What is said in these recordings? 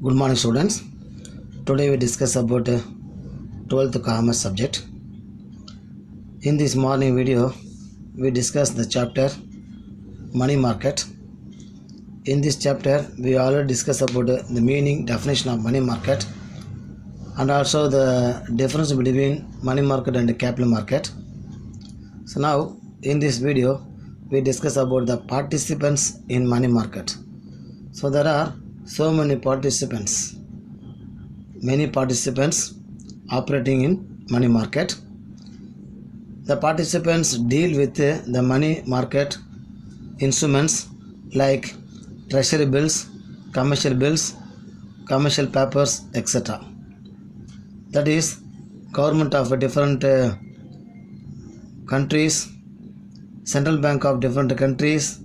Good morning students. Today we discuss about 12th commerce subject. In this morning video we discuss the chapter money market. In this chapter we already discuss about the meaning, definition of money market and also the difference between money market and the capital market. So now in this video we discuss about the participants in money market. So there are so many participants operating in money market. The participants deal with the money market instruments like treasury bills, commercial papers, etc. That is government of different countries, central bank of different countries,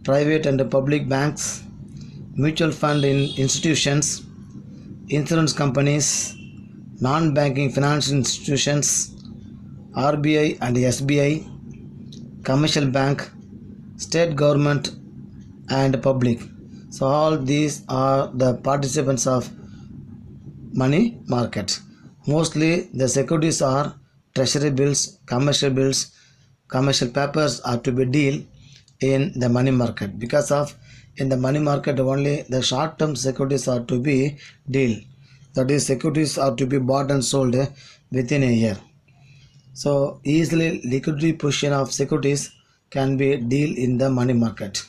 private and public banks, mutual fund institutions, insurance companies, non-banking financial institutions, RBI and SBI, commercial bank, state government and public. So all these are the participants of money market. Mostly the securities are treasury bills, commercial papers are to be deal in the money market, because of in the money market only the short term securities are to be deal, that is securities are to be bought and sold within a year. So easily liquidity position of securities can be deal in the money market.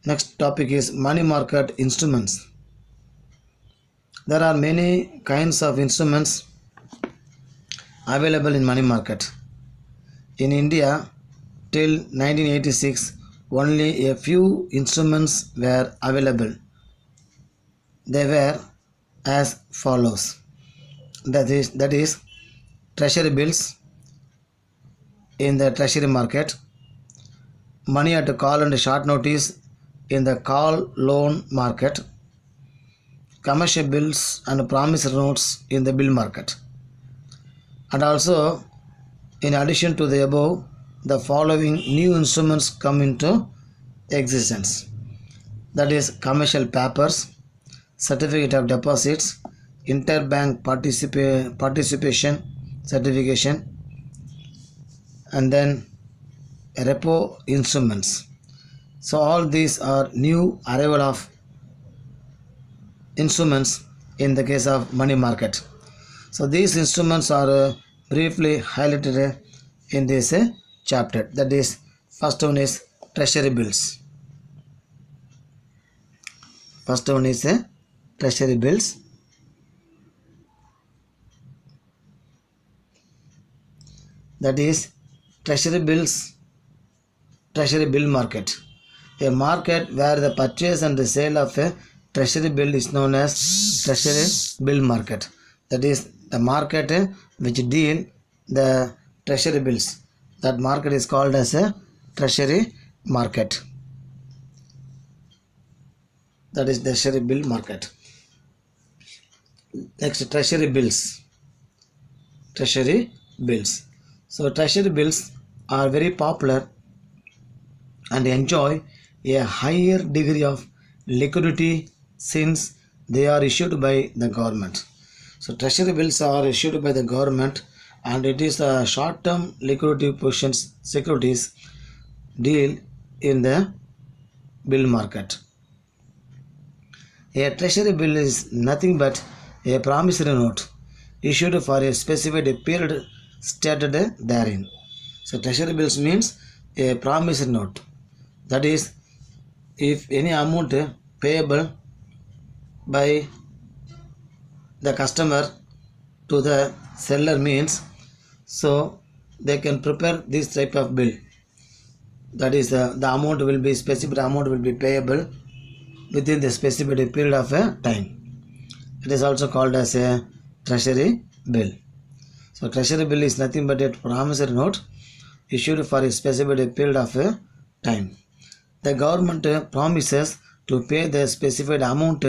Next topic is money market instruments. There are many kinds of instruments available in money market. In India till 1986 only a few instruments were available. They were as follows. That is treasury bills in the treasury market, money at call and short notice in the call loan market, commercial bills and promissory notes in the bill market. And also in addition to the above, the following new instruments come into existence. That is commercial papers, certificate of deposits, interbank participation certification, and then repo instruments. So all these are new arrival of instruments in the case of money market. So these instruments are briefly highlighted in this chapter. That is, first one is treasury bills. First one is treasury bills. That is treasury bill market. A market where the purchase and the sale of a treasury bill is known as treasury bill market. That is the market which deal the treasury bills. That market is called as a treasury market. That is treasury bill market. Next, treasury bills. Treasury bills. So treasury bills are very popular and enjoy a higher degree of liquidity since they are issued by the government. So treasury bills are issued by the government and it is a short-term liquidity positions securities deal in the bill market. A treasury bill is nothing but a promissory note issued for a specified period stated therein. So treasury bills means a promissory note. That is, if any amount payable by the customer to the seller means, so they can prepare this type of bill. That is, the amount will be specific amount will be payable within the specified period of a time. It is also called as a treasury bill. So treasury bill is nothing but a promissory note issued for a specified period of a time. The government promises to pay the specified amount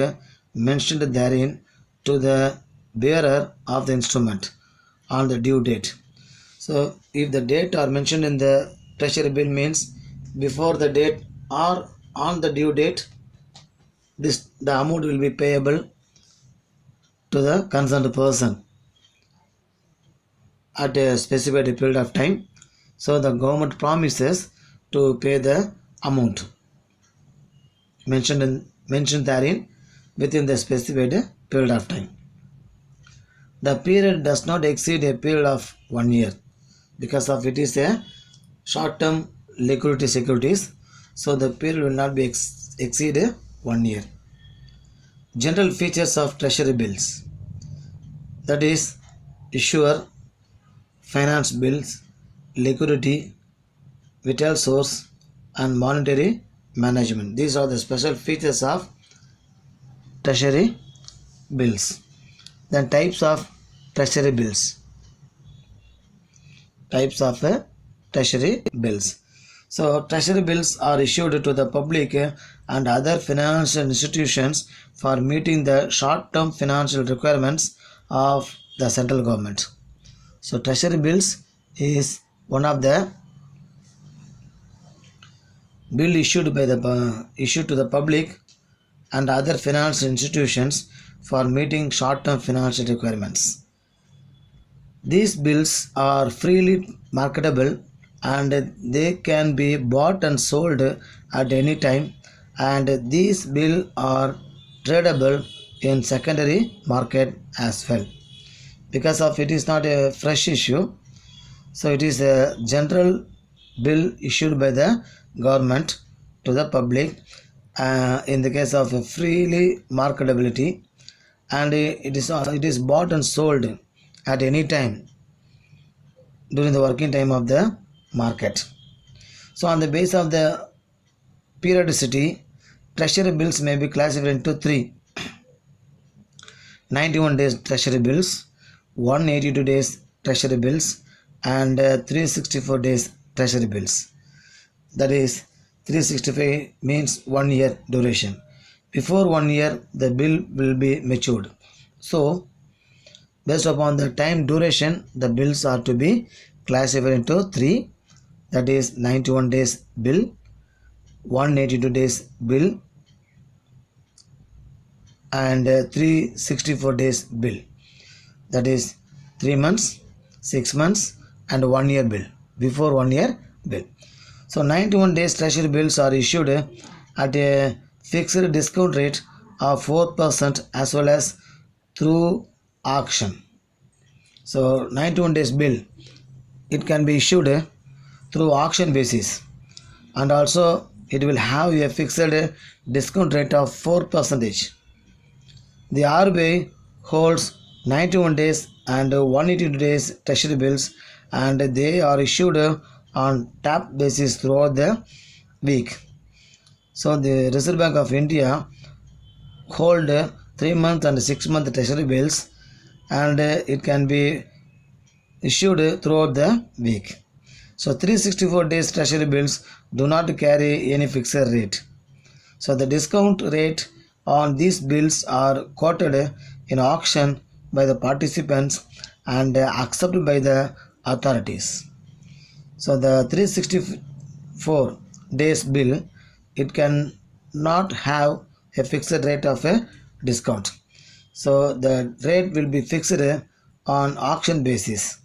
mentioned therein to the bearer of the instrument on the due date. So if the date are mentioned in the treasury bill means before the date or on the due date, the amount will be payable to the concerned person at a specified period of time. So the government promises to pay the amount mentioned therein within the specified period of time. The period does not exceed a period of 1 year because of it is a short-term liquidity securities. So the period will not be exceed 1 year. General features of treasury bills, that is issuer, finance bills, liquidity, vital source, and monetary management. These are the special features of treasury bills. Then types of treasury bills. Types of treasury bills. So treasury bills are issued to the public and other financial institutions for meeting the short-term financial requirements of the central government. So treasury bills is one of the bill issued to the public and other financial institutions for meeting short-term financial requirements. These bills are freely marketable and they can be bought and sold at any time, and these bills are tradable in secondary market as well. Because of it is not a fresh issue, so it is a general bill issued by the government to the public in the case of freely marketability, and it is bought and sold at any time during the working time of the market. So on the basis of the periodicity, treasury bills may be classified into three: 91 days treasury bills, 182 days treasury bills, and 364 days treasury bills. That is, 365 means 1 year duration. Before 1 year, the bill will be matured. So based upon the time duration, the bills are to be classified into three, that is 91 days bill, 182 days bill, and 364 days bill, that is 3 months, 6 months, and 1 year bill, before 1 year bill. So 91 days treasury bills are issued at a fixed discount rate of 4% as well as through auction. So 91 days bill, it can be issued through auction basis, and also it will have a fixed discount rate of 4%. The RBI holds 91 days and 182 days treasury bills, and they are issued on tap basis throughout the week. So the Reserve Bank of India hold 3-month and 6-month treasury bills, and it can be issued throughout the week. So 364 days treasury bills do not carry any fixed rate. So the discount rate on these bills are quoted in auction by the participants and accepted by the authorities. So the 364 days bill, it can not have a fixed rate of a discount. So the rate will be fixed on auction basis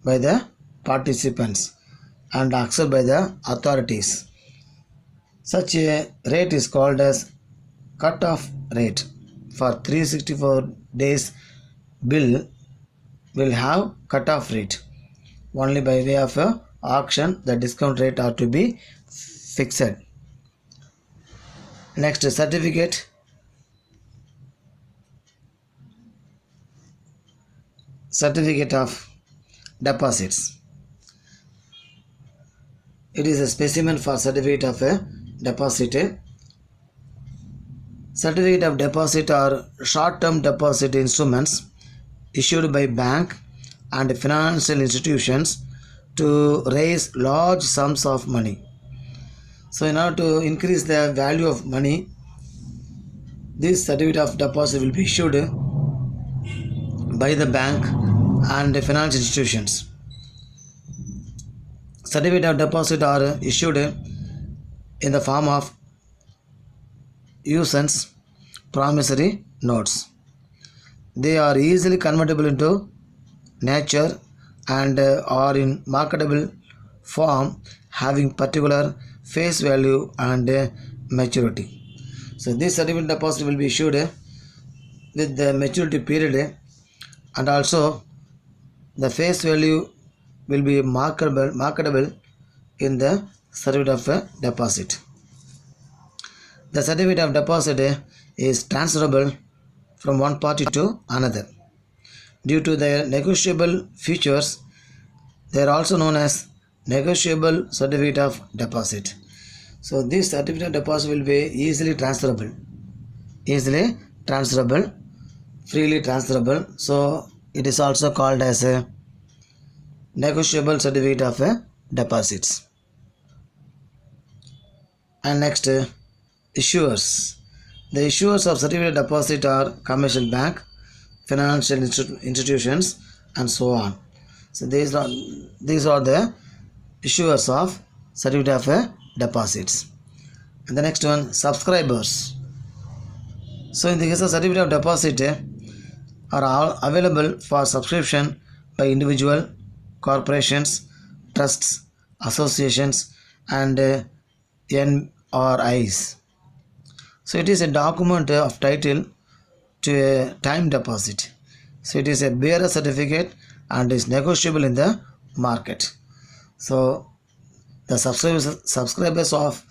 by the participants and accepted by the authorities. Such a rate is called as cut-off rate. For 364 days bill will have cut-off rate. Only by way of auction, the discount rate are to be fixed. Next, certificate of deposits. It is a specimen for certificate of a deposit. Certificate of deposit are short-term deposit instruments issued by bank and financial institutions to raise large sums of money. So in order to increase the value of money, this certificate of deposit will be issued by the bank and financial institutions. Certificate of deposit are issued in the form of usance promissory notes. They are easily convertible into nature and are in marketable form, having particular face value and maturity. So this certificate deposit will be issued with the maturity period, and also the face value will be marketable in the certificate of deposit. The certificate of deposit is transferable from one party to another. Due to their negotiable features, they are also known as negotiable certificate of deposit. So this certificate of deposit will be easily transferable, freely transferable. So it is also called as a negotiable certificate of deposits. And next, issuers. The issuers of certificate of deposit are commercial bank, financial institutions, and so on. So these are the issuers of certificate of deposits. And the next one, subscribers. So in the case of certificate of deposit are all available for subscription by individual, corporations, trusts, associations, and NRIs. So it is a document of title to a time deposit. So it is a bearer certificate and is negotiable in the market. So the subscribers of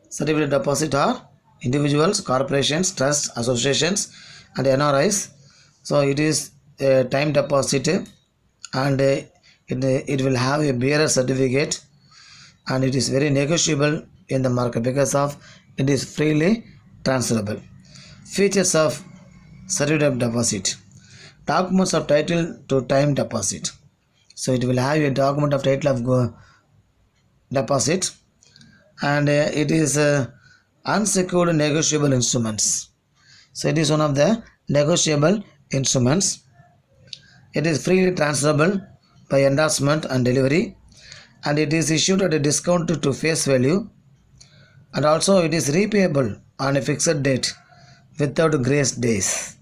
certificate deposit are individuals, corporations, trusts, associations, and NRIs. So it is a time deposit, and it will have a bearer certificate, and it is very negotiable in the market because of it is freely transferable. Features of certificate of deposit: documents of title to time deposit. So it will have a document of title of deposit, and it is unsecured negotiable instruments. So it is one of the negotiable instruments. It is freely transferable by endorsement and delivery, and it is issued at a discount to face value, and also it is repayable on a fixed date without grace days.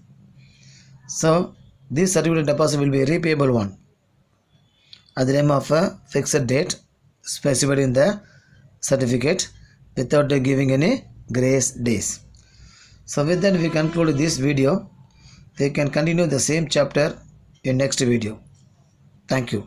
So this certificate of deposit will be a repayable one at the name of a fixed date specified in the certificate without giving any grace days. So with that we conclude this video. We can continue the same chapter in next video. Thank you.